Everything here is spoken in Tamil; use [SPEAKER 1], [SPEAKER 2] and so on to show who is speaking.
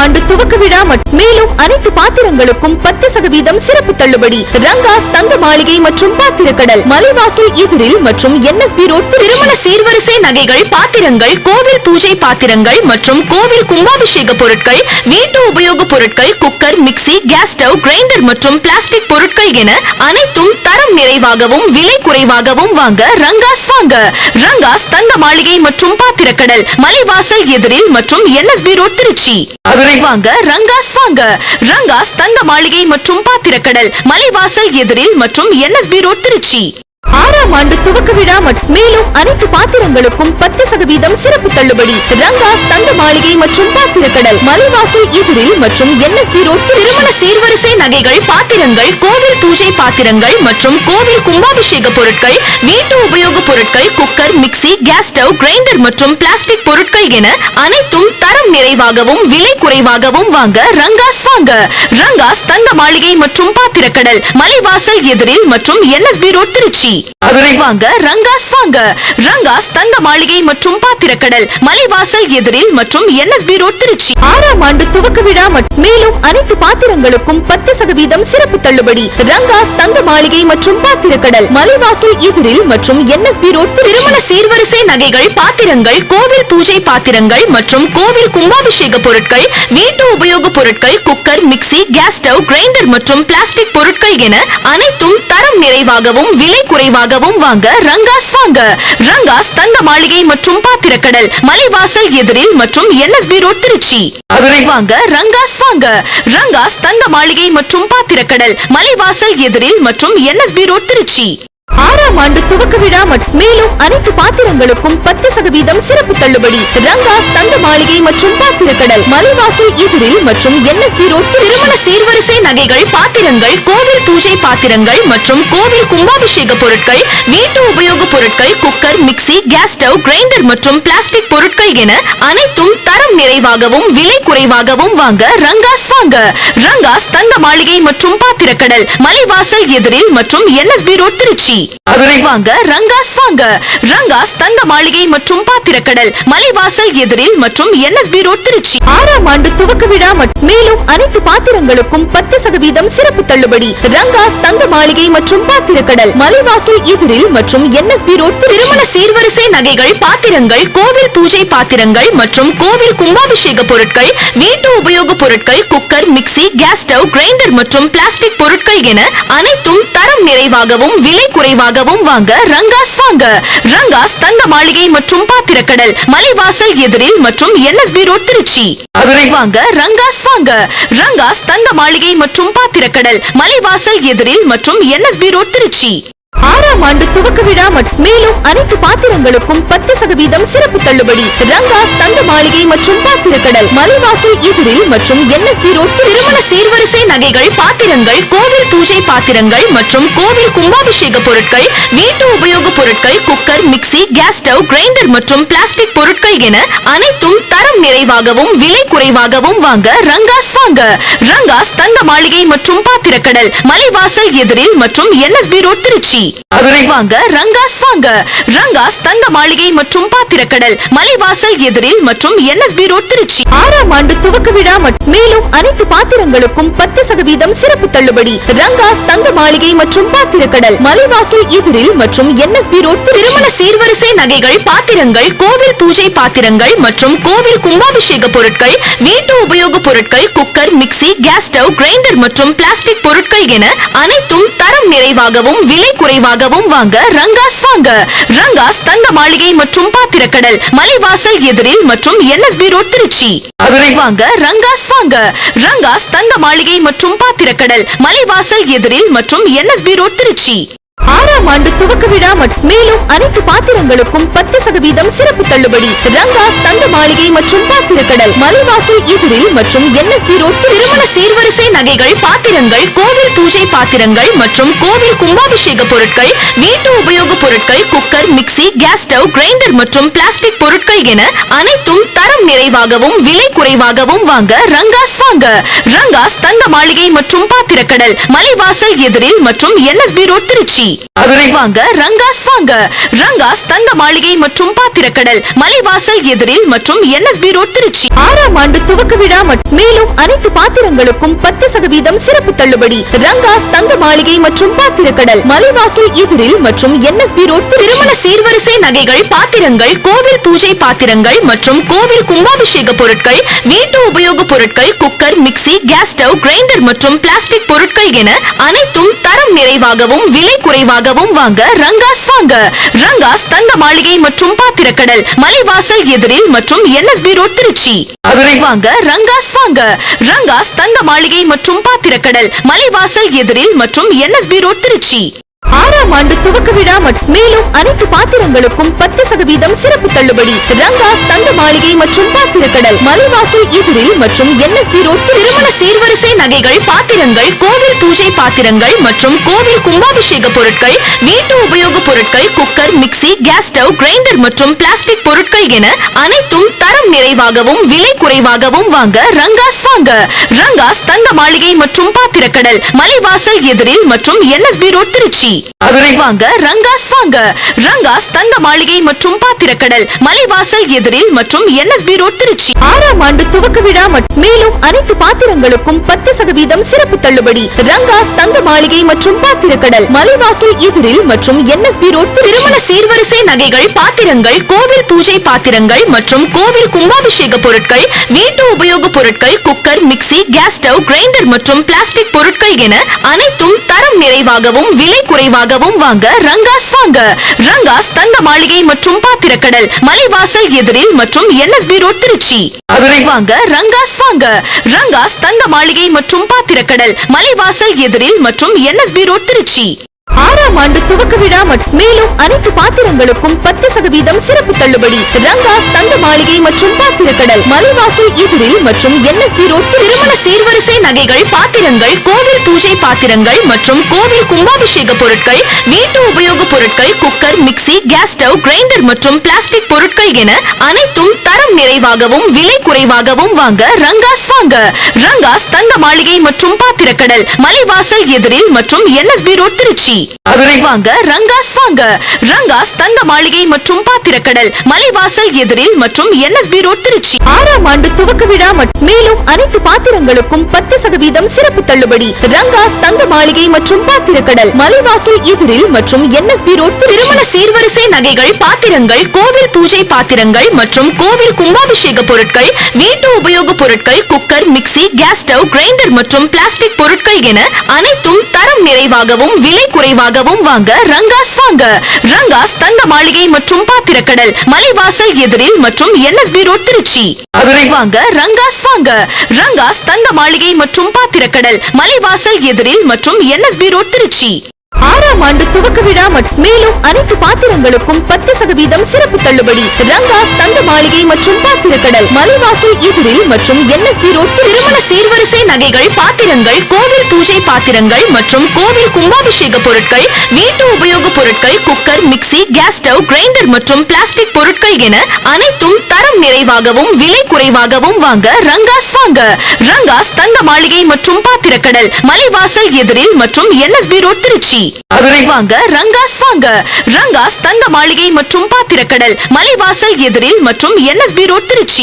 [SPEAKER 1] ஆண்டு துவக்க விழா மேலும் அனைத்து பாத்திரங்களுக்கும் 10% சிறப்பு தள்ளுபடி. ரங்காஸ் தங்க மாளிகை மற்றும் பாத்திரக்கடல், மலைவாசல் எதிரில் மற்றும் NSB ரோட். திருமண சீர்வரிசை நகைகள், பாத்திரங்கள், கோவில் பூஜை பாத்திரங்கள் மற்றும் கோவில் கும்பாபிஷேக பொருட்கள், வீட்டு உபயோக பொருட்கள், cooker, mixie, gas stove, grinder மற்றும் பிளாஸ்டிக் பொருட்கள் என அனைத்தும் தரம் நிறைவாகவும் விலை குறைவாகவும் வாங்க ரங்காஸ் வாங்க. ரங்காஸ் தங்க மாளிகை மற்றும் பாத்திரக்கடல், மலைவாசல் எதிரில் மற்றும் NSB ரோட் திருச்சி. வாங்க ரங்காஸ் வாங்க. ரங்காஸ் தங்க மாளிகை மற்றும் பாத்திரக்கடல், மலைவாசல் எதிரில் மற்றும் NSB ரோட் திருச்சி. 6ஆம் ஆண்டு துவக்க விழா மேலும் அனைத்து பாத்திரங்களுக்கும் 10% சிறப்பு தள்ளுபடி. ரங்காஸ் தங்க மாளிகை மற்றும் பாத்திரக்கடல், மலைவாசல் எதிரில் மற்றும் NSB ரோட். திருமண சீர்வரிசை நகைகள், பாத்திரங்கள், கோவில் பூஜை பாத்திரங்கள் மற்றும் கோவில் கும்பாபிஷேக பொருட்கள், வீட்டு உபயோக பொருட்கள், cooker, mixie, gas stove, grinder மற்றும் பிளாஸ்டிக் பொருட்கள் என அனைத்தும் தரம் நிறைவாகவும் விலை குறைவாகவும் வாங்க ரங்காஸ் வாங்க. ரங்காஸ் தங்க மாளிகை மற்றும் பாத்திரக்கடல், மலைவாசல் எதிரில் மற்றும் NSB ரோட் திருச்சி. வாங்க ரங்காஸ் வாங்க. ரங்காஸ் தங்க மாளிகை மற்றும் பாத்திரக்கடல், மலைவாசல் எதிரில் மற்றும் NSB ரோட் திருச்சி. 6ஆம் ஆண்டு துவக்க விழா மேலும் அனைத்து பாத்திரங்களுக்கும் 10% சிறப்பு தள்ளுபடி. ரங்காஸ் தங்க மாளிகை மற்றும் பாத்திரக்கடல், மலைவாசல் எதிரில் மற்றும் NSB ரோட். திருமண சீர்வரிசை நகைகள், பாத்திரங்கள், கோவில் பூஜை பாத்திரங்கள் மற்றும் கோவில் கும்பாபிஷேக பொருட்கள், வீட்டு உபயோக பொருட்கள், cooker, mixie, gas stove, grinder மற்றும் பிளாஸ்டிக் பொருட்கள் என அனைத்தும் தரம் நிறைவாகவும் விலை குறைவாகவும் வாங்க ரங்காஸ் வாங்க. ரங்காஸ் தங்க மாளிகை மற்றும் பாத்திரக்கடல், மலைவாசல் எதிரில் மற்றும் NSB ரோட் திருச்சி. வாங்க ரங்காஸ் வாங்க. ரங்காஸ் தங்க மாளிகை மற்றும் பாத்திரக்கடல், மலைவாசல் எதிரில் மற்றும் NSB ரோட் திருச்சி. 6ஆம் ஆண்டு துவக்க விழா மேலும் அனைத்து பாத்திரங்களுக்கும் 10% சிறப்பு தள்ளுபடி. ரங்காஸ் தங்க மாளிகை மற்றும் பாத்திரக்கடல், மலைவாசல் எதிரில் மற்றும் NSB ரோட். திருமண சீர்வரிசை நகைகள், பாத்திரங்கள், கோவில் பூஜை பாத்திரங்கள் மற்றும் கோவில் கும்பாபிஷேக பொருட்கள், வீட்டு உபயோக பொருட்கள், cooker, mixie, gas stove, grinder மற்றும் பிளாஸ்டிக் பொருட்கள் என அனைத்தும் தரம் நிறைவாகவும் விலை குறைவாகவும் வாங்க ரங்காஸ் வாங்க. ரங்காஸ் தங்க மாளிகை மற்றும் பாத்திரக்கடல், மலைவாசல் எதிரில் மற்றும் NSB ரோட் திருச்சி. வாங்க ரங்காஸ் வாங்க. ரங்காஸ் தங்க மாளிகை மற்றும் பாத்திரக்கடல், மலைவாசல் எதிரில் மற்றும் NSB ரோட் திருச்சி. 6ஆம் ஆண்டு துவக்க விழா மேலும் அனைத்து பாத்திரங்களுக்கும் 10% சிறப்பு தள்ளுபடி. ரங்காஸ் தங்க மாளிகை மற்றும் பாத்திரக்கடல், மலைவாசல் எதிரில் மற்றும் NSB ரோட். திருமண சீர்வரிசை நகைகள், பாத்திரங்கள், கோவில் பூஜை பாத்திரங்கள் மற்றும் கோவில் கும்பாபிஷேக பொருட்கள், வீட்டு உபயோக பொருட்கள், cooker, mixie, gas stove, grinder மற்றும் பிளாஸ்டிக் பொருட்கள் என அனைத்தும் தரம் நிறைவாகவும் விலை குறைவாகவும் வாங்க ரங்காஸ் வாங்க. ரங்காஸ் தங்க மாளிகை மற்றும் பாத்திரக்கடல், மலைவாசல் எதிரில் மற்றும் NSB ரோட் திருச்சி. வாங்க ரங்காஸ் வாங்க. ரங்காஸ் தங்க மாளிகை மற்றும் பாத்திரக்கடல், மலைவாசல் எதிரில் மற்றும் NSB ரோட் திருச்சி. 6ஆம் ஆண்டு துவக்க விழா மேலும் அனைத்து பாத்திரங்களுக்கும் 10% சிறப்பு தள்ளுபடி. ரங்காஸ் தங்க மாளிகை மற்றும் பாத்திரக்கடல், மலைவாசல் எதிரில் மற்றும் NSB ரோட். திருமண சீர்வரிசை நகைகள், பாத்திரங்கள், கோவில் பூஜை பாத்திரங்கள் மற்றும் கோவில் கும்பாபிஷேக பொருட்கள், வீட்டு உபயோக பொருட்கள், cooker, mixie, gas stove, grinder மற்றும் பிளாஸ்டிக் பொருட்கள் என அனைத்தும் தரம் நிறைவாகவும் விலை குறைவாகவும் வாங்க ரங்காஸ் வாங்க. ரங்காஸ் தங்க மாளிகை மற்றும் பாத்திரக்கடல், மலைவாசல் எதிரில் மற்றும் NSB ரோட் திருச்சி. வாங்க ரங்காஸ் வாங்க. ரங்காஸ் தங்க மாளிகை மற்றும் பாத்திரக்கடல், மலைவாசல் எதிரில் மற்றும் NSB ரோட் திருச்சி. 6ஆம் ஆண்டு துவக்க விழா மேலும் அனைத்து பாத்திரங்களுக்கும் 10% சிறப்பு தள்ளுபடி. ரங்காஸ் தங்க மாளிகை மற்றும் பாத்திரக்கடல், மலைவாசல் எதிரில் மற்றும் NSB ரோட். திருமண சீர்வரிசை நகைகள், பாத்திரங்கள், கோவில் பூஜை பாத்திரங்கள் மற்றும் கோவில் கும்பாபிஷேக பொருட்கள், வீட்டு உபயோக பொருட்கள், cooker, mixie, gas stove, grinder மற்றும் பிளாஸ்டிக் பொருட்கள் என அனைத்தும் தரம் நிறைவாகவும் விலை குறைவாகவும் வாங்க ரங்காஸ் வாங்க. ரங்காஸ் தங்க மாளிகை மற்றும் பாத்திரக்கடல், மலைவாசல் எதிரில் மற்றும் NSB ரோட் திருச்சி. வாங்க ரங்காஸ் வாங்க. ரங்காஸ் தங்க மாளிகை மற்றும் பாத்திரக்கடல், மலைவாசல் எதிரில் மற்றும் NSB ரோட் திருச்சி. 6ஆம் ஆண்டு துவக்க விழா மேலும் அனைத்து பாத்திரங்களுக்கும் 10% சிறப்பு தள்ளுபடி. ரங்காஸ் தங்க மாளிகை மற்றும் பாத்திரக்கடல், மலைவாசல் எதிரில் மற்றும் NSB ரோட். திருமண சீர்வரிசை நகைகள், பாத்திரங்கள், கோவில் பூஜை பாத்திரங்கள் மற்றும் கோவில் கும்பாபிஷேக பொருட்கள், வீட்டு உபயோக பொருட்கள், cooker, mixie, gas stove, grinder மற்றும் பிளாஸ்டிக் பொருட்கள் என அனைத்தும் தரம் நிறைவாகவும் விலை குறைவாகவும் வாங்க ரங்காஸ் வாங்க. ரங்காஸ் தங்க மாளிகை மற்றும் பாத்திரக்கடல், மலைவாசல் எதிரில் மற்றும் NSB ரோட் திருச்சி. வாங்க ரங்காஸ் வாங்க. ரங்காஸ் தங்க மாளிகை மற்றும் பாத்திரக்கடல், மலைவாசல் எதிரில் மற்றும் NSB ரோட், திருச்சி. 6ஆம் ஆண்டு துவக்க விழா மேலும் அனைத்து பாத்திரங்களுக்கும் 10% சிறப்பு தள்ளுபடி. ரங்காஸ் தங்க மாளிகை மற்றும் பாத்திரக்கடல், மலைவாசல் எதிரில் மற்றும் NSB ரோட், திருமண சீர்வரிசை நகைகள், பாத்திரங்கள், கோவில் பூஜை பாத்திரங்கள் மற்றும் கோவில் கும்பாபிஷேக பொருட்கள், வீட்டு உபயோக பொருட்கள், cooker, mixie, gas stove, grinder மற்றும் பிளாஸ்டிக் பொருட்கள் என அனைத்தும் தரம் நிறைவாகவும் விலை குறைவாகவும் வாங்க ரங்காஸ் வாங்க. ரங்காஸ் தங்க மாளிகை மற்றும் பாத்திரக்கடல், மலைவாசல் எதிரில் மற்றும் NSB ரோட், திருச்சி. வாங்க ரங்காஸ் வாங்க. ரங்காஸ் தங்க மாளிகை மற்றும் பாத்திரக்கடல், மலைவாசல் எதிரில் மற்றும் NSB ரோட், திருச்சி. 6ஆம் ஆண்டு துவக்க விழா மேலும் அனைத்து பாத்திரங்களுக்கும் 10% சிறப்பு தள்ளுபடி. ரங்காஸ் தங்க மாளிகை மற்றும் பாத்திரக்கடல், மலைவாசல் எதிரில் மற்றும் NSB ரோட், திருமண சீர்வரிசை நகைகள், பாத்திரங்கள், கோவில் பூஜை பாத்திரங்கள் மற்றும் கோவில் கும்பாபிஷேக பொருட்கள், வீட்டு உபயோக பொருட்கள், cooker, mixie, gas stove, grinder மற்றும் பிளாஸ்டிக் பொருட்கள் என அனைத்தும் தரம் நிறைவாகவும் விலை குறைவாகவும் வாங்க ரங்காஸ் வாங்க. ரங்காஸ் தங்க மாளிகை மற்றும் பாத்திரக்கடல், மலைவாசல் எதிரில் மற்றும் NSB ரோட், திருச்சி. வாங்க ரங்காஸ் வாங்க. ரங்காஸ் தங்க மாளிகை மற்றும் பாத்திரக்கடல், மலைவாசல் எதிரில் மற்றும் NSB ரோட், திருச்சி. 6ஆம் ஆண்டு துவக்க விழா மேலும் அனைத்து பாத்திரங்களுக்கும் 10% சிறப்பு தள்ளுபடி. ரங்காஸ் தங்க மாளிகை மற்றும் பாத்திரக்கடல், மலைவாசல் எதிரில் மற்றும் NSB ரோட், திருமண சீர்வரிசை நகைகள், பாத்திரங்கள், கோவில் பூஜை பாத்திரங்கள் மற்றும் கோவில் கும்பாபிஷேக பொருட்கள், வீட்டு உபயோக பொருட்கள், cooker, mixie, gas stove, grinder மற்றும் பிளாஸ்டிக் பொருட்கள் என அனைத்தும் தரம் நிறைவாகவும் விலை குறைவாகவும் வாங்க ரங்காஸ் வாங்க. ரங்காஸ் தங்க மாளிகை மற்றும் பாத்திரக்கடல், மலைவாசல் எதிரில் மற்றும் NSB ரோட், திருச்சி. வாங்க ரங்காஸ் வாங்க. ரங்காஸ் தங்க மாளிகை மற்றும் பாத்திரக்கடல், மலைவாசல் எதிரில் மற்றும் NSB ரோட், திருச்சி. 6ஆம் ஆண்டு துவக்க விழா மேலும் அனைத்து பாத்திரங்களுக்கும் 10% சிறப்பு தள்ளுபடி. ரங்காஸ் தங்க மாளிகை மற்றும் பாத்திரக்கடல், மலைவாசல் எதிரில் மற்றும் NSB ரோட், திருமண சீர்வரிசை நகைகள், பாத்திரங்கள், கோவில் பூஜை பாத்திரங்கள் மற்றும் கோவில் கும்பாபிஷேக பொருட்கள், வீட்டு உபயோக பொருட்கள், cooker, mixie, gas stove, grinder மற்றும் பிளாஸ்டிக் பொருட்கள் என அனைத்தும் தரம் நிறைவாகவும் விலை குறைவாகவும் வாங்க ரங்காஸ் வாங்க. ரங்காஸ் தங்க மாளிகை மற்றும் பாத்திரக்கடல், மலைவாசல் எதிரில் மற்றும் NSB ரோட், திருச்சி. வாங்க ரங்காஸ் வாங்க. ரங்காஸ் தங்க மாளிகை மற்றும் பாத்திரக்கடல், மலைவாசல் எதிரில் மற்றும் NSB ரோட், திருச்சி. 6ஆம் ஆண்டு துவக்க விழா மேலும் அனைத்து பாத்திரங்களுக்கும் 10% சிறப்பு தள்ளுபடி. ரங்காஸ் தங்க மாளிகை மற்றும் பாத்திரக்கடல், மலைவாசல் எதிரில் மற்றும் NSB ரோட், திருமண சீர்வரிசை நகைகள், பாத்திரங்கள், கோவில் பூஜை பாத்திரங்கள் மற்றும் கோவில் கும்பாபிஷேக பொருட்கள், வீட்டு உபயோக பொருட்கள், cooker, mixie, gas stove, grinder மற்றும் பிளாஸ்டிக் பொருட்கள் என அனைத்தும் தரம் நிறைவாகவும் விலை குறைவாகவும் வாங்க ரங்காஸ் வாங்க. ரங்காஸ் தங்க மாளிகை மற்றும் பாத்திரக்கடல், மலைவாசல் எதிரில் மற்றும் NSB ரோட், திருச்சி. வாங்க ரங்காஸ் வாங்க. ரங்காஸ் தங்க மாளிகை மற்றும் பாத்திரக்கடல், மலைவாசல் எதிரில் மற்றும் NSB ரோட், திருச்சி. 6ஆம் ஆண்டு துவக்க விழா மேலும் அனைத்து பாத்திரங்களுக்கும் 10% சிறப்பு தள்ளுபடி. ரங்காஸ் தங்க மாளிகை மற்றும் பாத்திரக்கடல், மலைவாசல் எதிரில் மற்றும் NSB ரோட், திருமண சீர்வரிசை நகைகள், பாத்திரங்கள், கோவில் பூஜை பாத்திரங்கள் மற்றும் கோவில் கும்பாபிஷேக பொருட்கள், வீட்டு உபயோக பொருட்கள், cooker, mixie, gas stove, grinder மற்றும் பிளாஸ்டிக் பொருட்கள் என அனைத்தும் தரம் நிறைவாகவும் விலை குறைவாகவும் வாங்க ரங்காஸ் வாங்க. ரங்காஸ் தங்க மாளிகை மற்றும் பாத்திரக்கடல், மலைவாசல் எதிரில் மற்றும் NSB ரோட், திருச்சி. வாங்க ரங்காஸ் வாங்க. ரங்காஸ் தங்க மாளிகை மற்றும் பாத்திரக்கடல், மலைவாசல் எதிரில் மற்றும் NSB ரோட், திருச்சி.